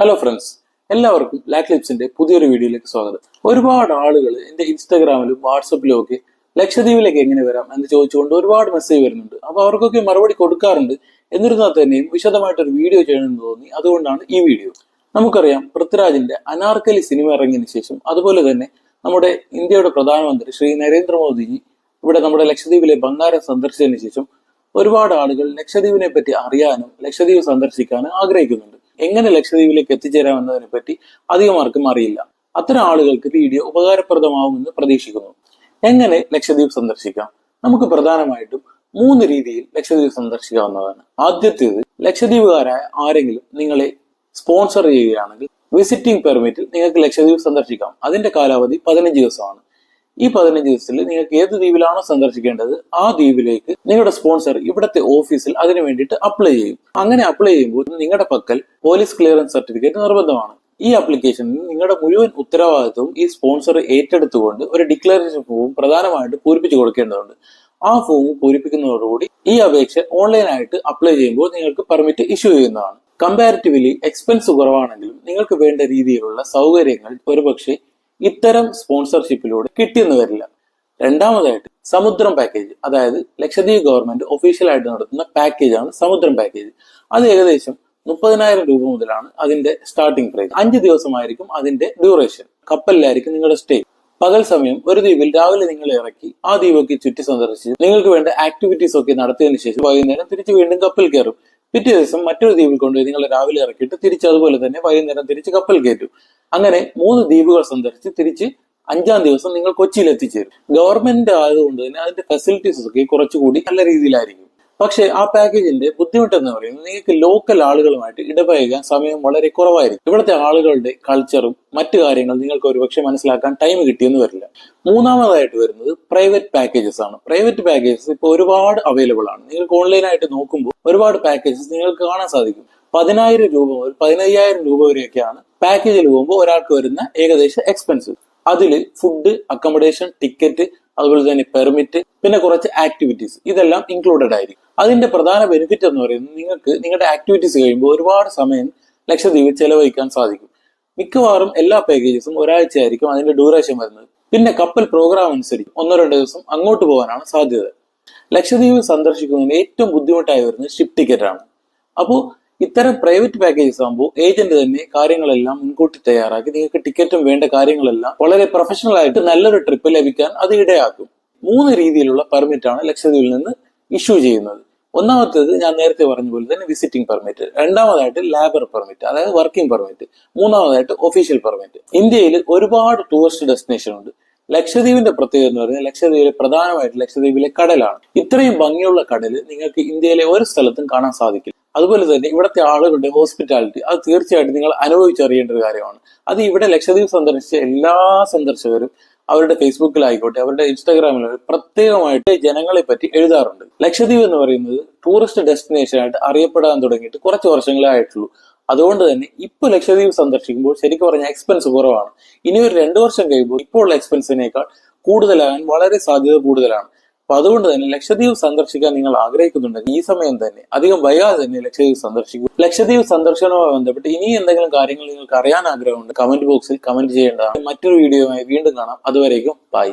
Hello friends, എല്ലാവർക്കും lac ലിപ്സിന്റെ പുതിയൊരു വീഡിയോയിലേക്ക് സ്വാഗതം. ഒരുപാട് ആളുകൾ എന്റെ ഇൻസ്റ്റാഗ്രാമിലും വാട്സപ്പിലും ഒക്കെ ലക്ഷദ്വീപിലേക്ക് എങ്ങനെ വരാം എന്ന് ചോദിച്ചുകൊണ്ട് ഒരുപാട് മെസ്സേജ് വരുന്നുണ്ട്. അപ്പൊ അവർക്കൊക്കെ മറുപടി കൊടുക്കാറുണ്ട്. എന്നിരുന്നാൽ തന്നെയും വിശദമായിട്ടൊരു വീഡിയോ ചെയ്യണമെന്ന് തോന്നി, അതുകൊണ്ടാണ് ഈ വീഡിയോ. നമുക്കറിയാം, പൃഥ്വിരാജിന്റെ അനാർക്കലി സിനിമ ഇറങ്ങിയതിനു ശേഷം, അതുപോലെ തന്നെ നമ്മുടെ ഇന്ത്യയുടെ പ്രധാനമന്ത്രി ശ്രീ നരേന്ദ്രമോദിജി ഇവിടെ നമ്മുടെ ലക്ഷദ്വീപിലെ ബംഗാരം സന്ദർശിച്ചതിന് ശേഷം ഒരുപാട് ആളുകൾ ലക്ഷദ്വീപിനെ പറ്റി അറിയാനും ലക്ഷദ്വീപ് സന്ദർശിക്കാനും ആഗ്രഹിക്കുന്നുണ്ട്. എങ്ങനെ ലക്ഷദ്വീപിലേക്ക് എത്തിച്ചേരാമെന്നതിനെ പറ്റി അധികം ആർക്കും അറിയില്ല. അത്തരം ആളുകൾക്ക് വീഡിയോ ഉപകാരപ്രദമാവുമെന്ന് പ്രതീക്ഷിക്കുന്നു. എങ്ങനെ ലക്ഷദ്വീപ് സന്ദർശിക്കാം? നമുക്ക് പ്രധാനമായിട്ടും 3 രീതിയിൽ ലക്ഷദ്വീപ് സന്ദർശിക്കാവുന്നതാണ്. ആദ്യത്തേത്, ലക്ഷദ്വീപുകാരായ ആരെങ്കിലും നിങ്ങളെ സ്പോൺസർ ചെയ്യുകയാണെങ്കിൽ വിസിറ്റിംഗ് പെർമിറ്റിൽ നിങ്ങൾക്ക് ലക്ഷദ്വീപ് സന്ദർശിക്കാം. അതിന്റെ കാലാവധി 15 ദിവസമാണ്. ഈ 15 ദിവസത്തിൽ നിങ്ങൾക്ക് ഏത് ദ്വീപിലാണോ സന്ദർശിക്കേണ്ടത് ആ ദ്വീപിലേക്ക് നിങ്ങളുടെ സ്പോൺസർ ഇവിടുത്തെ ഓഫീസിൽ അതിനു വേണ്ടിയിട്ട് അപ്ലൈ ചെയ്യും. അങ്ങനെ അപ്ലൈ ചെയ്യുമ്പോൾ നിങ്ങളുടെ പക്കൽ പോലീസ് ക്ലിയറൻസ് സർട്ടിഫിക്കറ്റ് നിർബന്ധമാണ്. ഈ ആപ്ലിക്കേഷനിൽ നിങ്ങളുടെ മുഴുവൻ ഉത്തരവാദിത്വവും ഈ സ്പോൺസർ ഏറ്റെടുത്തുകൊണ്ട് ഒരു ഡിക്ലറേഷൻ ഫോം പ്രധാനമായിട്ട് പൂരിപ്പിച്ചു കൊടുക്കേണ്ടതുണ്ട്. ആ ഫോം പൂരിപ്പിക്കുന്നതോടുകൂടി ഈ അപേക്ഷ ഓൺലൈനായിട്ട് അപ്ലൈ ചെയ്യുമ്പോൾ നിങ്ങൾക്ക് പെർമിറ്റ് ഇഷ്യൂ ചെയ്യുന്നതാണ്. കമ്പാരിറ്റീവ്ലി എക്സ്പെൻസ് കുറവാണെങ്കിലും നിങ്ങൾക്ക് വേണ്ട രീതിയിലുള്ള സൗകര്യങ്ങൾ ഒരുപക്ഷെ ഇത്തരം സ്പോൺസർഷിപ്പിലൂടെ കിട്ടിയെന്ന് വരില്ല. രണ്ടാമതായിട്ട്, സമുദ്രം പാക്കേജ്, അതായത് ലക്ഷദ്വീപ് ഗവൺമെന്റ് ഒഫീഷ്യലായിട്ട് നടത്തുന്ന പാക്കേജാണ് സമുദ്രം പാക്കേജ്. അത് ഏകദേശം 30,000 രൂപ മുതലാണ് അതിന്റെ സ്റ്റാർട്ടിംഗ് പ്രൈസ്. 5 ദിവസമായിരിക്കും അതിന്റെ ഡ്യൂറേഷൻ. കപ്പലിലായിരിക്കും നിങ്ങളുടെ സ്റ്റേ. പകൽ സമയം ഒരു ദ്വീപിൽ രാവിലെ നിങ്ങൾ ഇറക്കി ആ ദ്വീപൊക്കെ ചുറ്റി സന്ദർശിച്ച് നിങ്ങൾക്ക് വേണ്ട ആക്ടിവിറ്റീസ് ഒക്കെ നടത്തിയതിനു ശേഷം വൈകുന്നേരം തിരിച്ച് വീണ്ടും കപ്പൽ കയറും. പിറ്റേ ദിവസം മറ്റൊരു ദ്വീപിൽ കൊണ്ടുപോയി നിങ്ങൾ രാവിലെ ഇറക്കിയിട്ട് തിരിച്ച് അതുപോലെ തന്നെ വൈകുന്നേരം തിരിച്ച് കപ്പൽ കയറ്റും. അങ്ങനെ 3 ദ്വീപുകൾ സന്ദർശിച്ച് തിരിച്ച് 5-ാം ദിവസം നിങ്ങൾ കൊച്ചിയിൽ എത്തിച്ചേരും. ഗവൺമെന്റ് ആയതുകൊണ്ട് തന്നെ അതിന്റെ ഫെസിലിറ്റീസ് ഒക്കെ കുറച്ചുകൂടി നല്ല രീതിയിലായിരിക്കും. പക്ഷെ ആ പാക്കേജിന്റെ ബുദ്ധിമുട്ടെന്ന് പറയുന്നത് നിങ്ങൾക്ക് ലോക്കൽ ആളുകളുമായിട്ട് ഇടപഴകാൻ സമയം വളരെ കുറവായിരിക്കും. ഇവിടുത്തെ ആളുകളുടെ കൾച്ചറും മറ്റു കാര്യങ്ങൾ നിങ്ങൾക്ക് ഒരുപക്ഷെ മനസ്സിലാക്കാൻ ടൈം കിട്ടിയെന്ന് വരില്ല. മൂന്നാമതായിട്ട് വരുന്നത് പ്രൈവറ്റ് പാക്കേജസ് ആണ്. പ്രൈവറ്റ് പാക്കേജസ് ഇപ്പോൾ ഒരുപാട് അവൈലബിൾ ആണ്. നിങ്ങൾക്ക് ഓൺലൈനായിട്ട് നോക്കുമ്പോൾ ഒരുപാട് പാക്കേജസ് നിങ്ങൾക്ക് കാണാൻ സാധിക്കും. 10,000 രൂപ മുതൽ 15,000 രൂപ വരെയൊക്കെയാണ് പാക്കേജിൽ പോകുമ്പോൾ ഒരാൾക്ക് വരുന്ന ഏകദേശം എക്സ്പെൻസ്. അതിൽ ഫുഡ്, അക്കോമഡേഷൻ, ടിക്കറ്റ്, അതുപോലെ തന്നെ പെർമിറ്റ്, പിന്നെ കുറച്ച് ആക്ടിവിറ്റീസ്, ഇതെല്ലാം ഇൻക്ലൂഡഡ് ആയിരിക്കും. അതിന്റെ പ്രധാന ബെനിഫിറ്റ് എന്ന് പറയുന്നത് നിങ്ങൾക്ക് നിങ്ങളുടെ ആക്ടിവിറ്റീസ് കഴിയുമ്പോൾ ഒരുപാട് സമയം ലക്ഷദ്വീപിൽ ചെലവഴിക്കാൻ സാധിക്കും. മിക്കവാറും എല്ലാ പാക്കേജസും ഒരാഴ്ചയായിരിക്കും അതിന്റെ ഡ്യൂറേഷൻ വരുന്നത്. പിന്നെ കപ്പൽ പ്രോഗ്രാം അനുസരിച്ച് 1-2 ദിവസം അങ്ങോട്ട് പോകാനാണ് സാധ്യത. ലക്ഷദ്വീപ് സന്ദർശിക്കുന്നതിന് ഏറ്റവും ബുദ്ധിമുട്ടായി വരുന്നത് ഷിപ്പ് ടിക്കറ്റ് ആണ്. അപ്പോൾ ഇത്തരം പ്രൈവറ്റ് പാക്കേജസ് ആകുമ്പോൾ ഏജന്റ് തന്നെ കാര്യങ്ങളെല്ലാം മുൻകൂട്ടി തയ്യാറാക്കി നിങ്ങൾക്ക് ടിക്കറ്റും വേണ്ട കാര്യങ്ങളെല്ലാം വളരെ പ്രൊഫഷണൽ ആയിട്ട് നല്ലൊരു ട്രിപ്പ് ലഭിക്കാൻ അത് ഇടയാക്കും. 3 രീതിയിലുള്ള പെർമിറ്റ് ആണ് ലക്ഷദ്വീപിൽ നിന്ന് ഇഷ്യൂ ചെയ്യുന്നത്. ഒന്നാമത്തേത് ഞാൻ നേരത്തെ പറഞ്ഞ പോലെ തന്നെ വിസിറ്റിംഗ് പെർമിറ്റ്, രണ്ടാമതായിട്ട് ലാബർ പെർമിറ്റ്, അതായത് വർക്കിംഗ് പെർമിറ്റ്, മൂന്നാമതായിട്ട് ഒഫീഷ്യൽ പെർമിറ്റ്. ഇന്ത്യയിൽ ഒരുപാട് ടൂറിസ്റ്റ് ഡെസ്റ്റിനേഷൻ ഉണ്ട്. ലക്ഷദ്വീപിന്റെ പ്രത്യേകത എന്ന് പറയുന്നത് ലക്ഷദ്വീപിലെ പ്രധാനമായിട്ട് ലക്ഷദ്വീപിലെ കടലാണ്. ഇത്രയും ഭംഗിയുള്ള കടല് നിങ്ങൾക്ക് ഇന്ത്യയിലെ ഒരു സ്ഥലത്തും കാണാൻ സാധിക്കില്ല. അതുപോലെ തന്നെ ഇവിടുത്തെ ആളുകളുടെ ഹോസ്പിറ്റാലിറ്റി, അത് തീർച്ചയായിട്ടും നിങ്ങൾ അനുഭവിച്ചറിയേണ്ട ഒരു കാര്യമാണ്. അത് ഇവിടെ ലക്ഷദ്വീപ് സന്ദർശിച്ച എല്ലാ സന്ദർശകരും അവരുടെ ഫേസ്ബുക്കിലായിക്കോട്ടെ അവരുടെ ഇൻസ്റ്റാഗ്രാമിലായിക്കോട്ടെ പ്രത്യേകമായിട്ട് ജനങ്ങളെ പറ്റി എഴുതാറുണ്ട്. ലക്ഷദ്വീപ് എന്ന് പറയുന്നത് ടൂറിസ്റ്റ് ഡെസ്റ്റിനേഷൻ ആയിട്ട് അറിയപ്പെടാൻ തുടങ്ങിയിട്ട് കുറച്ച് വർഷങ്ങളേ ആയിട്ടുള്ളൂ. അതുകൊണ്ട് തന്നെ ഇപ്പൊ ലക്ഷദ്വീപ് സന്ദർശിക്കുമ്പോൾ ശരിക്കും പറഞ്ഞാൽ എക്സ്പെൻസ് കുറവാണ്. ഇനി ഒരു 2 വർഷം കഴിയുമ്പോൾ ഇപ്പോൾ ഉള്ള എക്സ്പെൻസിനേക്കാൾ കൂടുതലാകാൻ വളരെ സാധ്യത കൂടുതലാണ്. അപ്പൊ അതുകൊണ്ട് തന്നെ ലക്ഷദ്വീപ് സന്ദർശിക്കാൻ നിങ്ങൾ ആഗ്രഹിക്കുന്നുണ്ടെങ്കിൽ ഈ സമയം തന്നെ അധികം വൈകാതെ തന്നെ ലക്ഷദ്വീപ് സന്ദർശിക്കും. ലക്ഷദ്വീപ് സന്ദർശനവുമായി ബന്ധപ്പെട്ട് ഇനി എന്തെങ്കിലും കാര്യങ്ങൾ നിങ്ങൾക്ക് അറിയാൻ ആഗ്രഹമുണ്ട് കമന്റ് ബോക്സിൽ കമന്റ് ചെയ്യേണ്ടതാണ്. മറ്റൊരു വീഡിയോയുമായി വീണ്ടും കാണാം. അതുവരേക്കും ബൈ.